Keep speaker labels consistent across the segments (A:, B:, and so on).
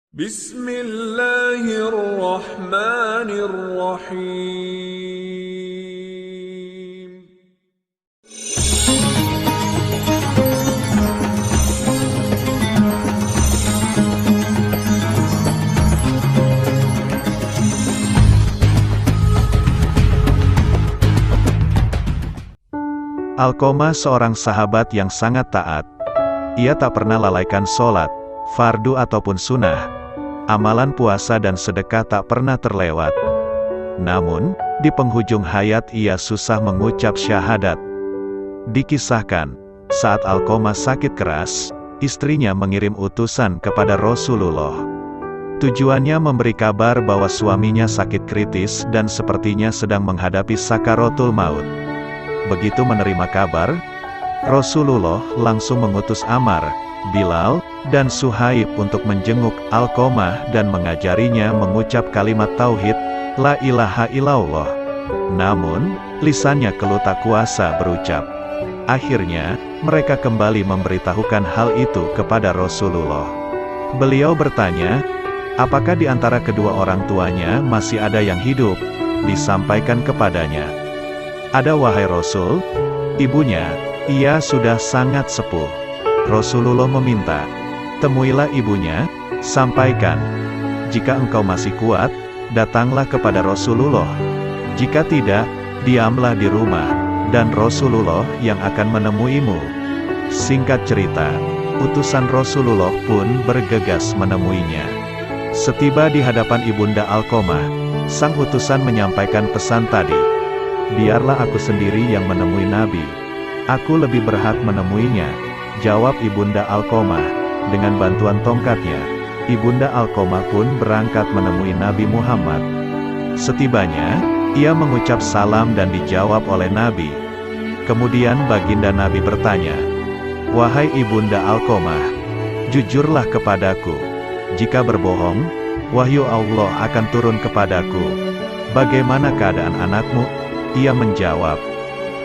A: Bismillahirrahmanirrahim.
B: Alqamah seorang sahabat yang sangat taat. Ia tak pernah lalaikan sholat, fardu ataupun sunnah. Amalan puasa dan sedekah tak pernah terlewat. Namun, di penghujung hayat ia susah mengucap syahadat. Dikisahkan, saat Alqamah sakit keras, istrinya mengirim utusan kepada Rasulullah. Tujuannya memberi kabar bahwa suaminya sakit kritis dan sepertinya sedang menghadapi sakaratul maut. Begitu menerima kabar, Rasulullah langsung mengutus Ammar, Bilal, dan Suhaib untuk menjenguk Alqamah dan mengajarinya mengucap kalimat tauhid, La ilaha illallah. Namun, lisannya keluh tak kuasa berucap. Akhirnya, mereka kembali memberitahukan hal itu kepada Rasulullah. Beliau bertanya, apakah di antara kedua orang tuanya masih ada yang hidup? Disampaikan kepadanya, ada wahai Rasul, ibunya, ia sudah sangat sepuh. Rasulullah meminta, temuilah ibunya, sampaikan, jika engkau masih kuat, datanglah kepada Rasulullah. Jika tidak, diamlah di rumah, dan Rasulullah yang akan menemuimu. Singkat cerita, utusan Rasulullah pun bergegas menemuinya. Setiba di hadapan ibunda Alqamah, sang utusan menyampaikan pesan tadi. Biarlah aku sendiri yang menemui Nabi. Aku lebih berhak menemuinya, jawab ibunda Alqamah. Dengan bantuan tongkatnya, ibunda Alqamah pun berangkat menemui Nabi Muhammad. Setibanya, ia mengucap salam dan dijawab oleh Nabi. Kemudian baginda Nabi bertanya, wahai ibunda Alqamah, jujurlah kepadaku. Jika berbohong, wahyu Allah akan turun kepadaku. Bagaimana keadaan anakmu? Ia menjawab,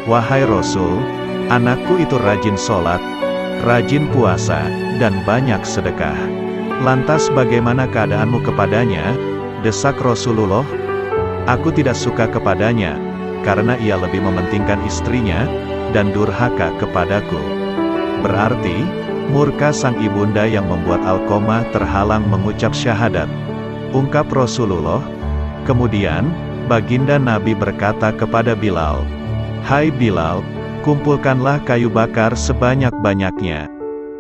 B: wahai Rasul, anakku itu rajin sholat, rajin puasa, dan banyak sedekah. Lantas bagaimana keadaanmu kepadanya? Desak Rasulullah. Aku tidak suka kepadanya, karena ia lebih mementingkan istrinya, dan durhaka kepadaku. Berarti, murka sang ibunda yang membuat Alqamah terhalang mengucap syahadat. Ungkap Rasulullah. Kemudian, baginda Nabi berkata kepada Bilal, hai Bilal, kumpulkanlah kayu bakar sebanyak-banyaknya.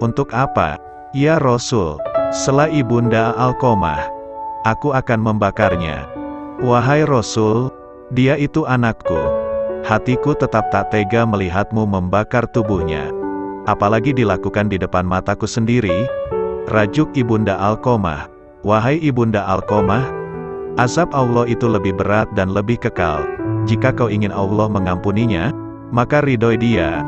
B: Untuk apa? Ya Rasul, sela ibunda Alqamah, aku akan membakarnya. Wahai Rasul, dia itu anakku. Hatiku tetap tak tega melihatmu membakar tubuhnya. Apalagi dilakukan di depan mataku sendiri. Rajuk ibunda Alqamah, wahai ibunda Alqamah, azab Allah itu lebih berat dan lebih kekal. Jika kau ingin Allah mengampuninya, maka ridhoi dia.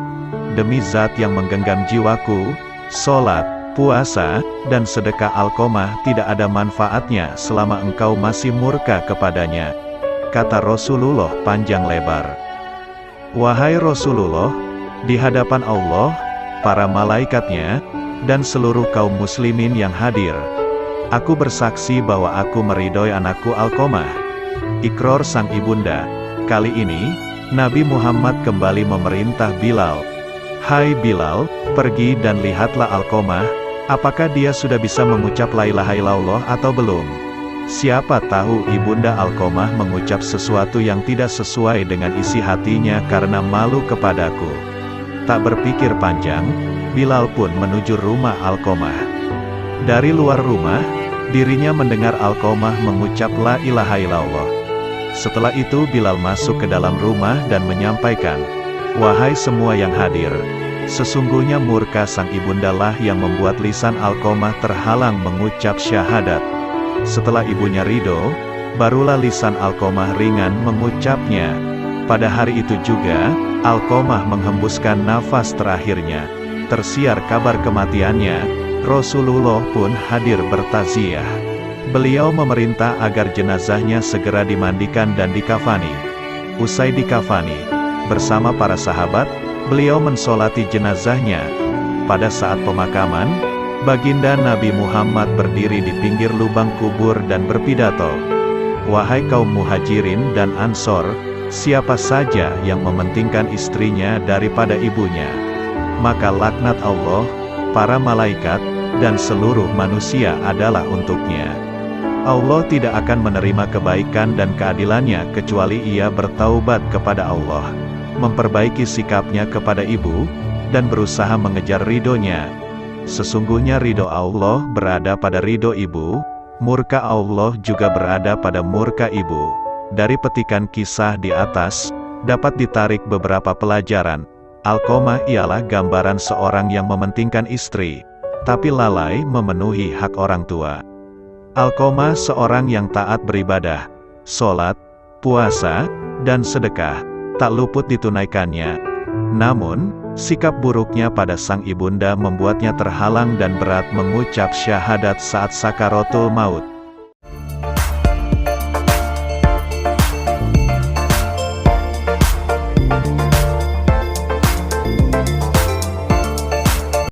B: Demi zat yang menggenggam jiwaku, sholat, puasa, dan sedekah Alqamah tidak ada manfaatnya selama engkau masih murka kepadanya. Kata Rasulullah panjang lebar. Wahai Rasulullah, di hadapan Allah, para malaikatnya, dan seluruh kaum muslimin yang hadir, aku bersaksi bahwa aku meridhoi anakku Alqamah. Iqrar sang ibunda. Kali ini, Nabi Muhammad kembali memerintah Bilal. Hai Bilal, pergi dan lihatlah Alqamah, apakah dia sudah bisa mengucap la ilaha illallah atau belum. Siapa tahu ibunda Alqamah mengucap sesuatu yang tidak sesuai dengan isi hatinya karena malu kepadaku. Tak berpikir panjang, Bilal pun menuju rumah Alqamah. Dari luar rumah, dirinya mendengar Alqamah mengucap la ilaha illallah. Setelah itu Bilal masuk ke dalam rumah dan menyampaikan, wahai semua yang hadir, sesungguhnya murka sang ibunda lah yang membuat lisan Alqamah terhalang mengucap syahadat. Setelah ibunya ridho, barulah lisan Alqamah ringan mengucapnya. Pada hari itu juga, Alqamah menghembuskan nafas terakhirnya. Tersiar kabar kematiannya, Rasulullah pun hadir bertaziah. Beliau memerintah agar jenazahnya segera dimandikan dan dikafani. Usai dikafani, bersama para sahabat, beliau mensolati jenazahnya. Pada saat pemakaman, Baginda Nabi Muhammad berdiri di pinggir lubang kubur dan berpidato, "Wahai kaum muhajirin dan ansor, siapa saja yang mementingkan istrinya daripada ibunya, maka laknat Allah, para malaikat, dan seluruh manusia adalah untuknya. Allah tidak akan menerima kebaikan dan keadilannya kecuali ia bertaubat kepada Allah, memperbaiki sikapnya kepada ibu, dan berusaha mengejar ridhonya. Sesungguhnya ridho Allah berada pada ridho ibu, murka Allah juga berada pada murka ibu." Dari petikan kisah di atas, dapat ditarik beberapa pelajaran. Alqamah ialah gambaran seorang yang mementingkan istri, tapi lalai memenuhi hak orang tua. Alqamah seorang yang taat beribadah, sholat, puasa, dan sedekah, tak luput ditunaikannya. Namun, sikap buruknya pada sang ibunda membuatnya terhalang dan berat mengucap syahadat saat sakaratul maut.